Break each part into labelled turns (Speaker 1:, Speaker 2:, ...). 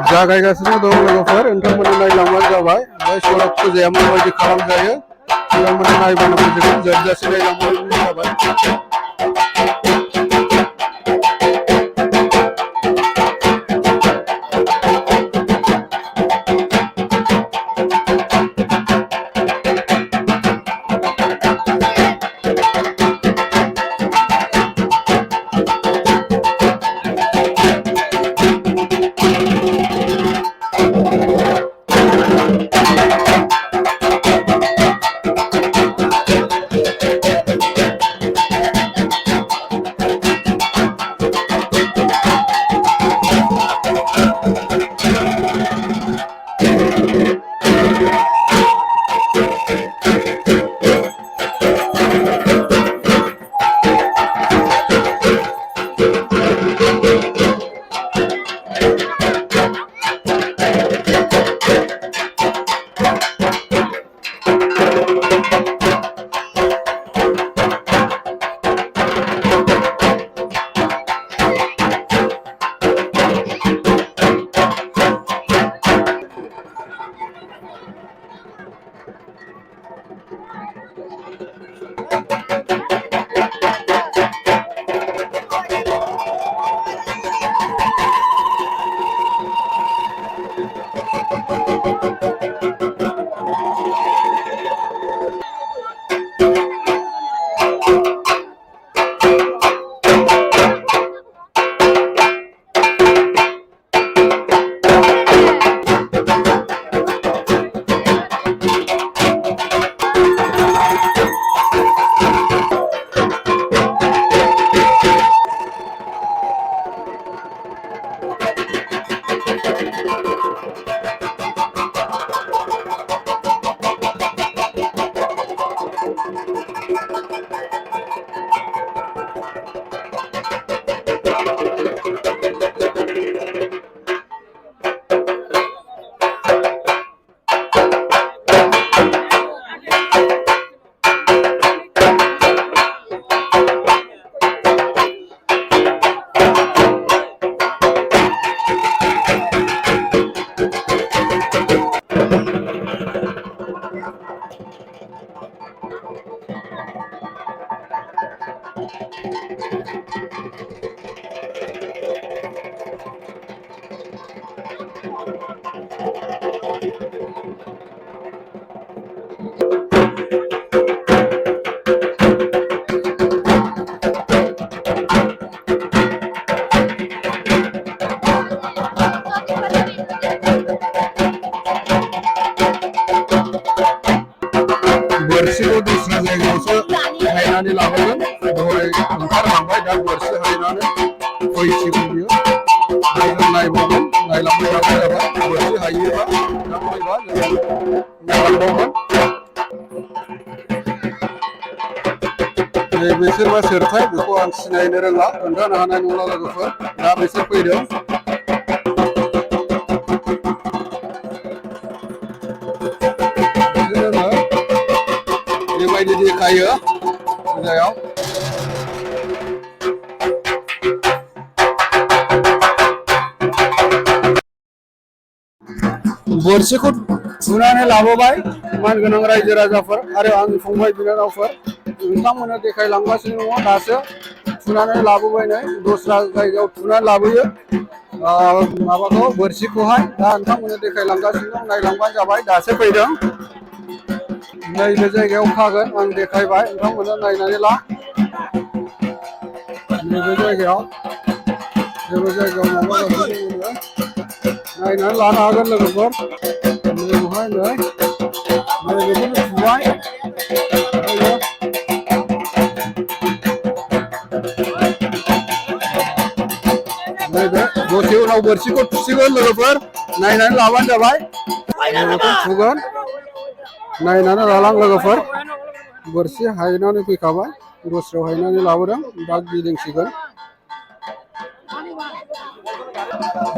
Speaker 1: जागायगासिनो दं लोगोफोर नोंथांमोना नायलांबानो जाबाय सरक फुजाया माबायदि खालामजायो नोंथांमोना नायबानो बुजिगोन जोबजासे नायलांबानो जाबाय। बोरसिखौ दस्रा जायगायावसो हायनानै लाबोगोन दहाय ओंखारलांबाय दा बोरसि हायनानै फैसिगोन बियो जों नायबावगोन नायलांबाय थाबाय जाबाय बोरसि हायोबा दा फैबा जों नायलांबावगोन बिसोरबा सोरथाय बेखौ आं सिनायनो रोंला खोन्थानो हानाय नंला लोगोफोर दा बिसोर फैदों बिसोरो बेबायदि देखायो फुजायाव बोरसिखौ थुनानै लाबोबाय मानगोनां रायजो राजाफोर आरो आंनि फंबाय बिनानावफोर नोंथांमोननो देखायलांगासिनो दङ दासो थुनानै लाबोबाय नै दस्रा जायगायाव थुनानै लाबोयो माबाखौ बोरसिखौहाय दा नोंथांमोननो देखायलांगासिनो दं नायलांबानो जाबाय दासो फैदों नैबे जायगायाव खागोन आं देखायबाय नोंथांमोननो नायनानै ला नैबे जायगायाव माबा नायनानै लानो हागोन लोगोफोर नैबेवहाय नैबेखौनो थुबाय नैबे दसे उनाव बोरसिखौ थुसिगोन लोगोफोर नायनानै लाबानो जाबाय नैबेखौ थुगोन नायनानै लालां लोगोफोर बोरसि हायनानै फैखाबाय दस्रायाव हायनानै लाबोदों दा गिदिंसिगोन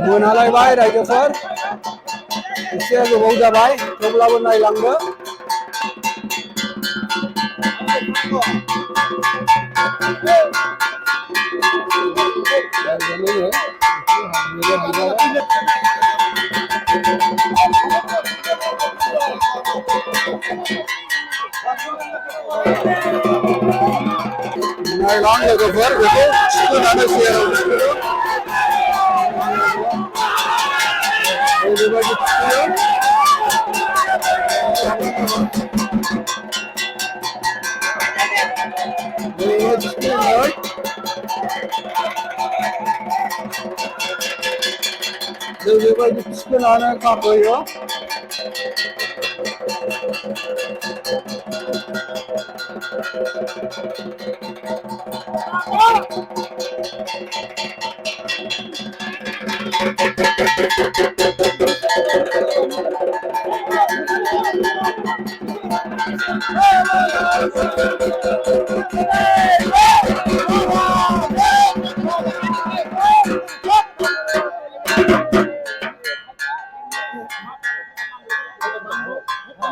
Speaker 1: मोनालायबाय रायजोफोर एसे गोबाव जाबाय थेवब्लाबो नायलांदो नायलां लोगोफोर बेखौ थिखोनानै सेराव थिखोदो बेबायदि थिखोयो बेबायदि थिखोनानै खाफैयो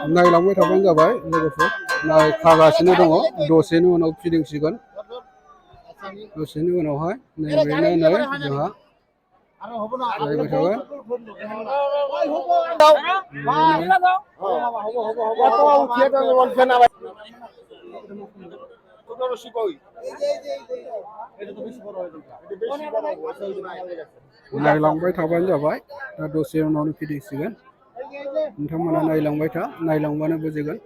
Speaker 1: नायलांबाय थाबानो जाबाय लोगोफोर नाय खागासिनो दङ दसेनि उनाव फिदिंसिगोन दसेनि उनावहाय नैबेनो नै जोंहा नायबाय थाबाय नायलांबाय थाबानो जाबाय दा दसे उनावनो फिदिंसिगोन नोंथांमोना नायलांबाय था नायलांबानो बुजिगोन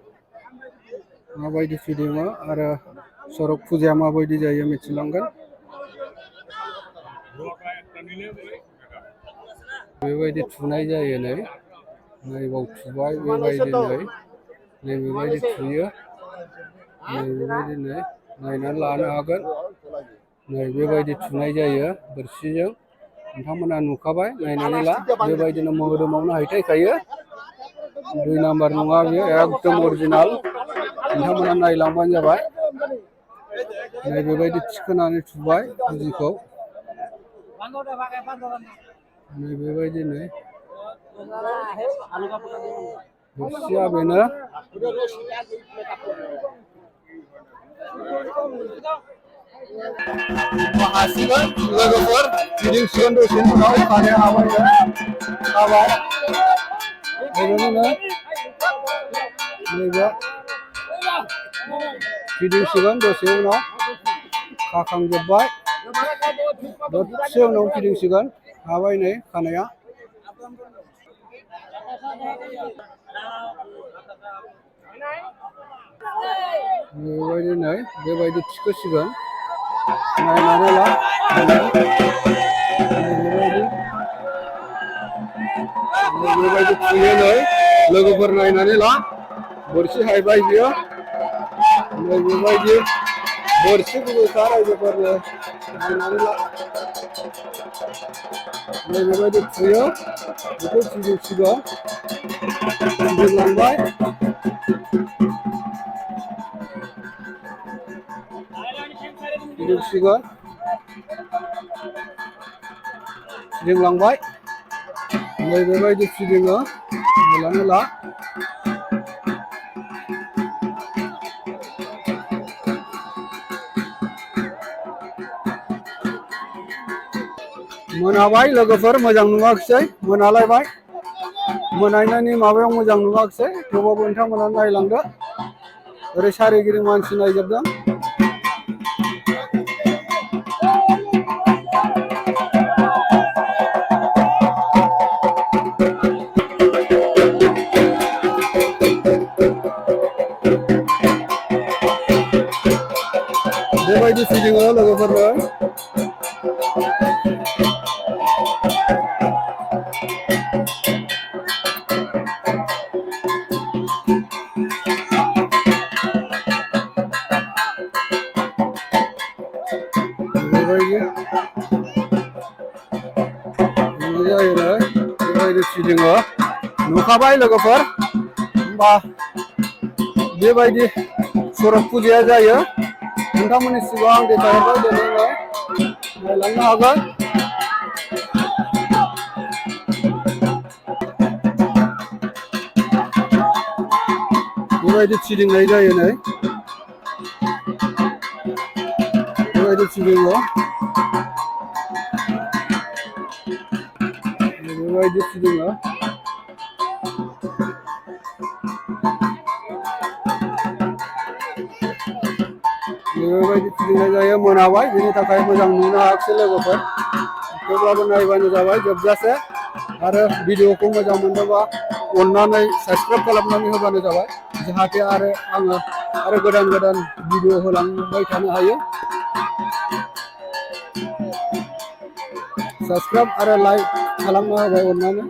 Speaker 1: माबायदि फिदिङो आरो सरक फुजाया माबायदि जायो मिथिलांगोन बेबायदि थुनाय जायो नै नैबाव थुबाय बेबायदि नै बेबायदि थुयो नै बेबायदि नै नायनानै लानो हागोन नै बेबायदि थुनाय जायो बोरसिजों नोंथांमोना नुखाबाय नायनानै ला बेबायदिनो मोदोमावनो हायथायखायो 2 नाम्बार नङा बेयो एकदम अरिजिनाल नोंथांमोना नायलांबानो जाबाय नै बेबायदि थिखोनानै थुबाय फुजिखौ नै बेबायदि नै बोरसिया बेनो हासिगोन लोगोफोर फिदिंसिगोन दसेनि उनाव खानाया हाबाय खाबाय बेबायदिनो नैबे फिदिंसिगोन दसे उनाव खाखांजोब्बाय दसे उनाव फिदिंसिगोन हाबाय नै खानाया बेबायदि नै बेबायदि थिखोसिगोन नायनानै ला बेबायदि थुयो नै लोगोफोर नायनानै ला बोरसि हायबाय बियो नै बेबायदि बोरसि गुबैखा रायजोफोरनो नायनानै ला नै बेबायदि थुयो बेखौ फिदिंसिगोन फिदिंलांबाय फिदिंसिगोन फिदिंलांबाय नै बेबायदि फिदिङो नायनानै ला मोनाबाय लोगोफोर मोजां नुवाखिसै मोनालायबाय मोनायनायनि माबायाव मोजां नुवाखिसै थेवबाबो नोंथांमोना नायलांदो ओरै सारिगिदिं मानसि नायजोबदों बेबायदि फिदिङो लोगोफोरनो बेबायदि जायो बेबायदि फिदिङो नुखाबाय लोगोफोर होमबा बेबायदि सरक फुजाया जायो नोंथांमोननि सिगाङाव आं देखायहरबाय दिनैनो नायलांनो हागोन बेबायदि फिदिंनाय जायो नै बेबायदि फिदिङो बेबायदि फिदिङो बेबायदि फिदिंनाय जायो मोनाबाय बेनि थाखाय मोजां नुनो हायाखिसै लोगोफोर थेवब्लाबो नायबानो जाबाय जोबजासे आरो भिडिअखौ मोजां मोनदोंबा अननानै साबस्क्राइब खालामनानै होबानो जाबाय जाहाथे आङो गोदान गोदान भिडिअ होलांबाय थानो हायो साबस्क्राइब आरो लाइक खालामना होबाय अननानै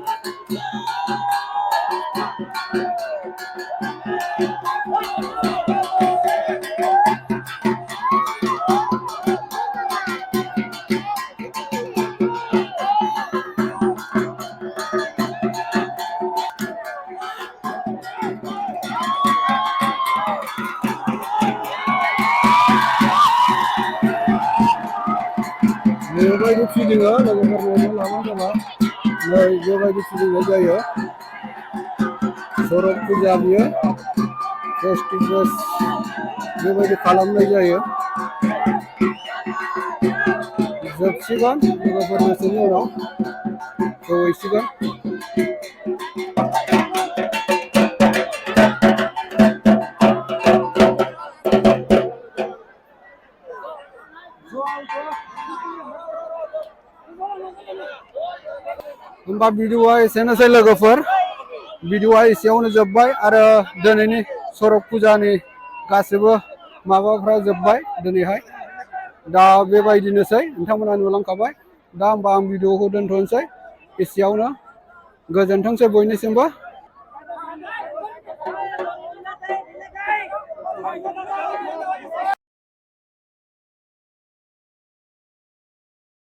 Speaker 1: बेबायदि फिदिङो लोगोफोरनो लाबानो जाबाय नै बेबायदि फिदिंनाय जायो सरक फुजा बियो फेस्टिभेल बेबायदि खालामनाय जायो जोबसिगोन लोगोफोरनिसिम उनाव सहैसिगोन होमबा भिडिअआ एसेनोसै लोगोफोर भिडिअआ एसेयावनो जोब्बाय आरो दिनैनि सरक फुजानि गासिबो माबाफ्रा जोब्बाय दिनैहाय दा बेबायदिनोसै नोंथांमोना नुलांखाबाय दा होमबा आं भिडिअखौ दोनथ'नोसै एसेयावनो गोजोनथोंसै बयनिसिमबो